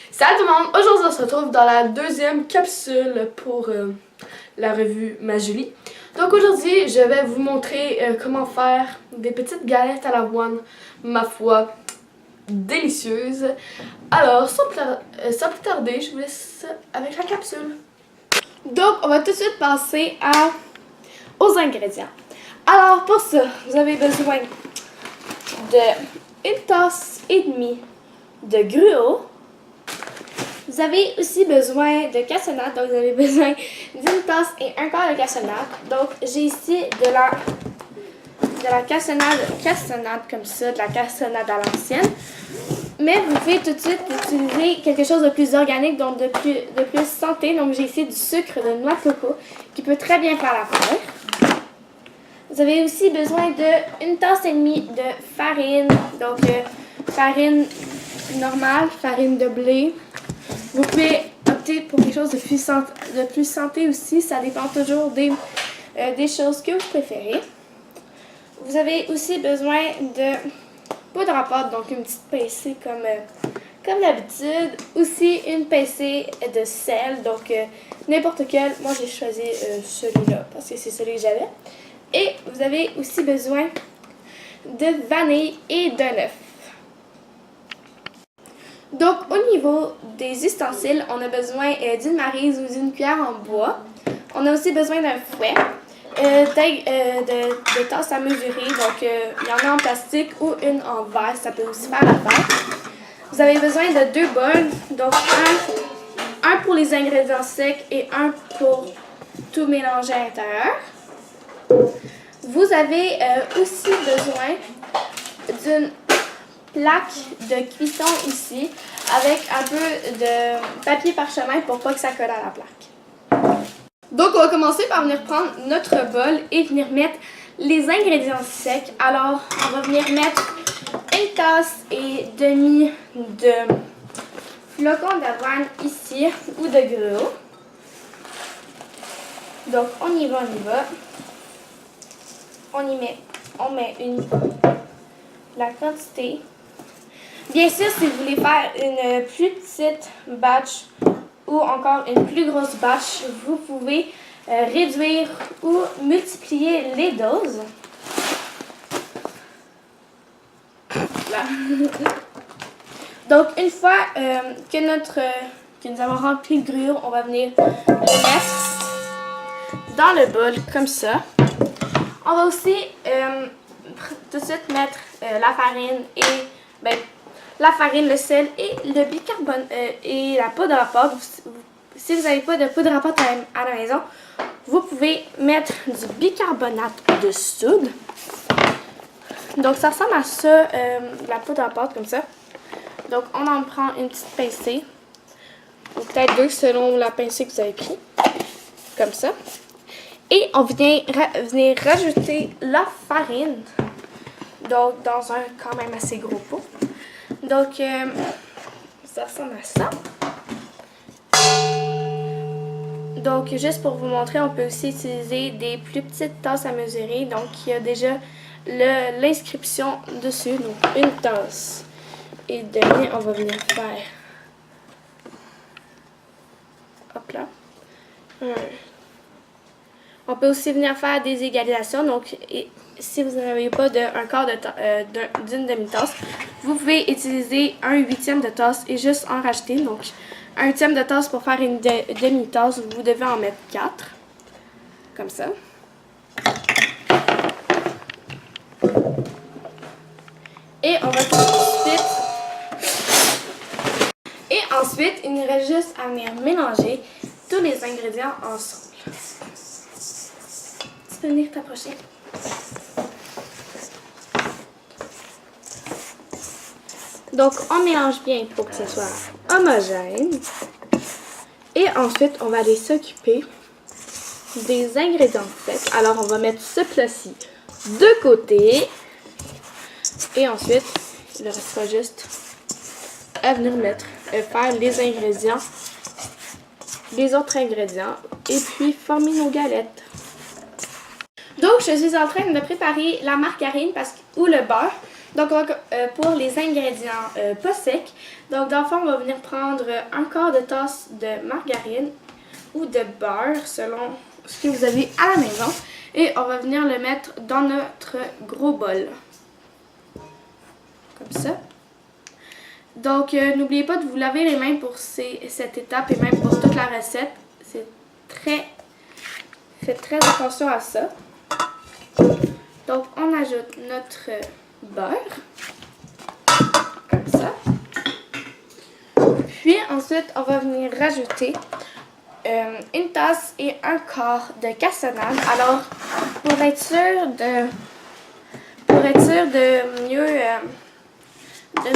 Salut tout le monde! Aujourd'hui, on se retrouve dans la deuxième capsule pour la revue Ma Julie. Donc aujourd'hui, je vais vous montrer comment faire des petites galettes à l'avoine, ma foi, délicieuses. Alors, sans plus tarder, je vous laisse avec la capsule. Donc, on va tout de suite passer aux ingrédients. Alors, pour ça, vous avez besoin de 1 tasse et demie de gruau. Vous avez aussi besoin de cassonade, donc vous avez besoin d'1 tasse et 1/4 de cassonade. Donc, j'ai ici de la cassonade comme ça, de la cassonade à l'ancienne. Mais vous pouvez tout de suite utiliser quelque chose de plus organique, donc de plus santé. Donc, j'ai ici du sucre de noix de coco qui peut très bien faire l'affaire. Vous avez aussi besoin de 1 tasse et demie de farine, donc farine normale, farine de blé. Vous pouvez opter pour quelque chose de plus santé aussi, ça dépend toujours des choses que vous préférez. Vous avez aussi besoin de poudre à pâte, donc une petite pincée comme d'habitude. Aussi une pincée de sel, donc n'importe quel. Moi j'ai choisi celui-là parce que c'est celui que j'avais. Et vous avez aussi besoin de vanille et d'un œuf. Donc, au niveau des ustensiles, on a besoin d'une maryse ou d'une cuillère en bois. On a aussi besoin d'un fouet, de tasses à mesurer. Donc, il y en a en plastique ou une en verre, ça peut aussi faire l'affaire. Vous avez besoin de 2 bols, donc un pour les ingrédients secs et un pour tout mélanger à l'intérieur. Vous avez aussi besoin d'une plaque de cuisson ici avec un peu de papier parchemin pour pas que ça colle à la plaque. Donc on va commencer par venir prendre notre bol et venir mettre les ingrédients secs. Alors on va venir mettre 1 tasse et demie de flocons d'avoine ici ou de gruau. Donc on y va. On met la quantité. Bien sûr, si vous voulez faire une plus petite batch ou encore une plus grosse batch, vous pouvez réduire ou multiplier les doses. Là. Donc, une fois que nous avons rempli le gruau, on va venir le mettre dans le bol comme ça. On va aussi tout de suite mettre la farine la farine, le sel et le bicarbonate et la poudre à pâte. Si vous n'avez pas de poudre à pâte à la maison, vous pouvez mettre du bicarbonate de soude. Donc ça ressemble à ça, la poudre à pâte comme ça. Donc on en prend une petite pincée, ou peut-être 2 selon la pincée que vous avez pris, comme ça. Et on vient venir rajouter la farine, donc dans un quand même assez gros pot. Donc, ça ressemble à ça. Donc, juste pour vous montrer, on peut aussi utiliser des plus petites tasses à mesurer. Donc, il y a déjà l'inscription dessus. Donc, 1 tasse et demie, on va venir faire. Hop là. On peut aussi venir faire des égalisations. Donc, si vous n'avez pas d'une demi-tasse, vous pouvez utiliser 1/8 de tasse et juste en rajouter. Donc, 1/8 de tasse pour faire une demi-tasse, vous devez en mettre 4. Comme ça. Et on va ensuite, il nous reste juste à venir mélanger tous les ingrédients ensemble. Tu peux venir t'approcher. Donc, on mélange bien pour que ce soit homogène. Et ensuite, on va aller s'occuper des ingrédients secs. Alors, on va mettre ce plat-ci de côté. Et ensuite, il ne restera juste à venir faire les autres ingrédients. Et puis, former nos galettes. Donc, je suis en train de préparer la margarine ou le beurre. Donc, pour les ingrédients pas secs. Donc, dans le fond, on va venir prendre un quart de tasse de margarine ou de beurre selon ce que vous avez à la maison. Et on va venir le mettre dans notre gros bol. Comme ça. Donc, n'oubliez pas de vous laver les mains pour cette étape et même pour toute la recette. Faites très attention à ça. Donc, on ajoute notre beurre. Comme ça. Puis, ensuite, on va venir rajouter une tasse et un quart de cassonade. Alors, pour être sûr de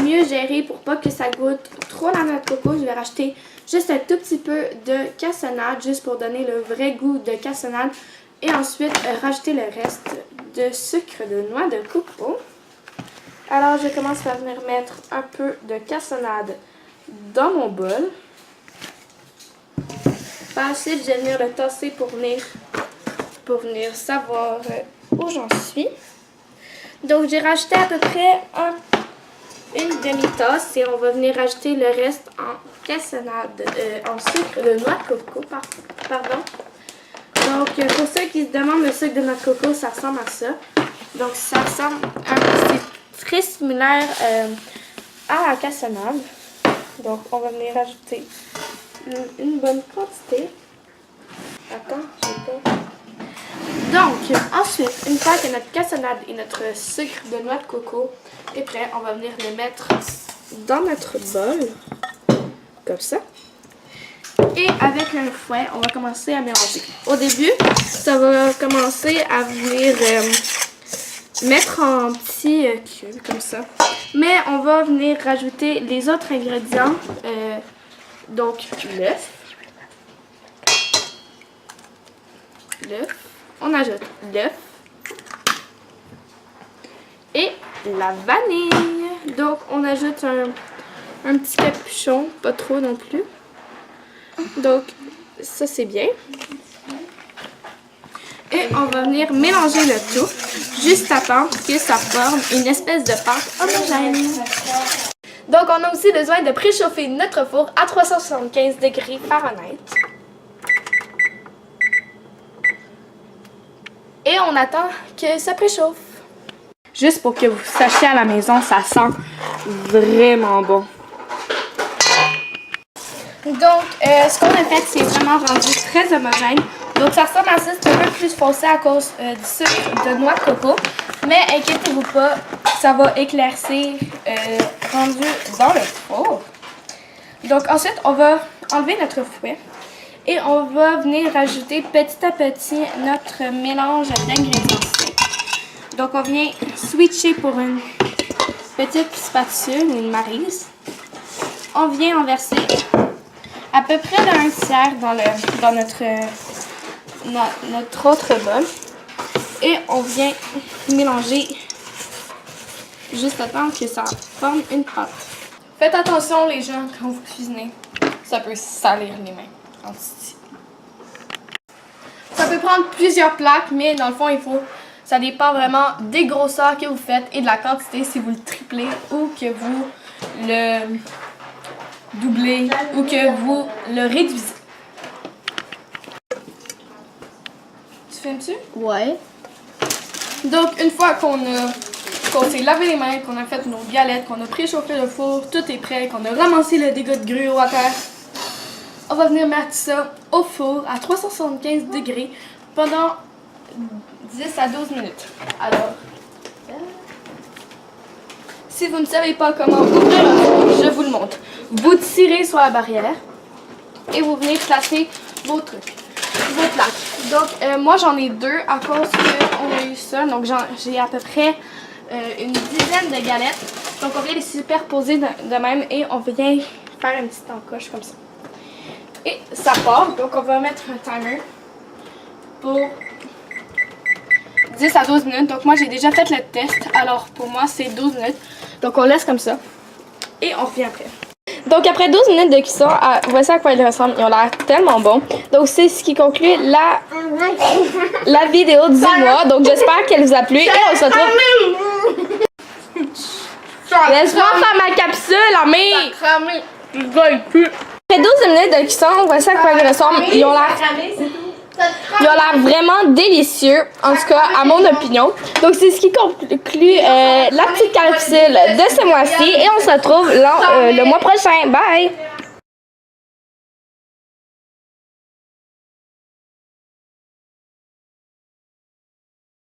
mieux gérer pour pas que ça goûte trop la noix de coco, je vais rajouter juste un tout petit peu de cassonade, juste pour donner le vrai goût de cassonade. Et ensuite, rajouter le reste de sucre de noix de coco. Alors, je commence par venir mettre un peu de cassonade dans mon bol. Par la suite, je vais venir le tasser pour venir savoir où j'en suis. Donc, j'ai rajouté à peu près une demi-tasse et on va venir rajouter le reste en cassonade, en sucre de noix de coco, pardon. Donc, pour ceux qui se demandent, le sucre de noix de coco, ça ressemble à ça. Donc, ça ressemble c'est très similaire à la cassonade. Donc, on va venir rajouter une bonne quantité. Attends, j'ai pas... Donc, ensuite, une fois que notre cassonade et notre sucre de noix de coco est prêt, on va venir le mettre dans notre bol, comme ça. Et avec un fouet, on va commencer à mélanger. Au début, ça va commencer à venir mettre en petits cubes, comme ça. Mais on va venir rajouter les autres ingrédients, donc l'œuf. On ajoute l'œuf et la vanille. Donc, on ajoute un petit capuchon, pas trop non plus. Donc, ça c'est bien. Et on va venir mélanger le tout, juste à temps que ça forme une espèce de pâte homogène. Donc, on a aussi besoin de préchauffer notre four à 375 degrés Fahrenheit. Et on attend que ça préchauffe. Juste pour que vous sachiez à la maison, ça sent vraiment bon. Donc, ce qu'on a fait, c'est vraiment rendu très homogène. Donc, ça ressemble à ça, c'est un peu plus foncé à cause du sucre de noix de coco. Mais inquiétez-vous pas, ça va éclaircir rendu dans le four. Donc, ensuite, on va enlever notre fouet. Et on va venir rajouter petit à petit notre mélange d'ingrédients secs. Donc, on vient switcher pour une petite spatule, une maryse. On vient en verser à peu près d'un tiers dans notre autre bol. Et on vient mélanger juste à temps que ça forme une pâte. Faites attention les gens quand vous cuisinez. Ça peut salir les mains. Ça peut prendre plusieurs plaques, mais dans le fond, ça dépend vraiment des grosseurs que vous faites et de la quantité, si vous le triplez ou que vous le doublez ou que vous le réduisez. Tu filmes-tu? Ouais. Donc, une fois qu'on s'est lavé les mains, qu'on a fait nos galettes, qu'on a préchauffé le four, tout est prêt, qu'on a ramassé le dégât de gruau à terre, on va venir mettre ça au four à 375 degrés pendant 10 à 12 minutes. Alors, si vous ne savez pas comment ouvrir un four, je vous le montre. Vous tirez sur la barrière et vous venez placer vos trucs, vos plaques. Donc, moi j'en ai deux à cause qu'on a eu ça. Donc, j'ai à peu près une dizaine de galettes. Donc, on vient les superposer de même et on vient faire une petite encoche comme ça. Et ça part, donc on va mettre un timer pour 10 à 12 minutes. Donc moi j'ai déjà fait le test, alors pour moi c'est 12 minutes. Donc on laisse comme ça et on revient après. Donc, après 12 minutes de cuisson, voici à quoi ils ressemblent. Ils ont l'air tellement bons. Donc, c'est ce qui conclut la vidéo du mois. Donc, j'espère qu'elle vous a plu. Et on se retrouve... Laisse-moi faire ma capsule, Amé! Après 12 minutes de cuisson, voici à quoi ils ressemblent. Ils ont l'air vraiment délicieux, en tout cas à mon opinion. Donc c'est ce qui conclut la petite capsule de ce mois-ci et on se retrouve le mois prochain. Bye!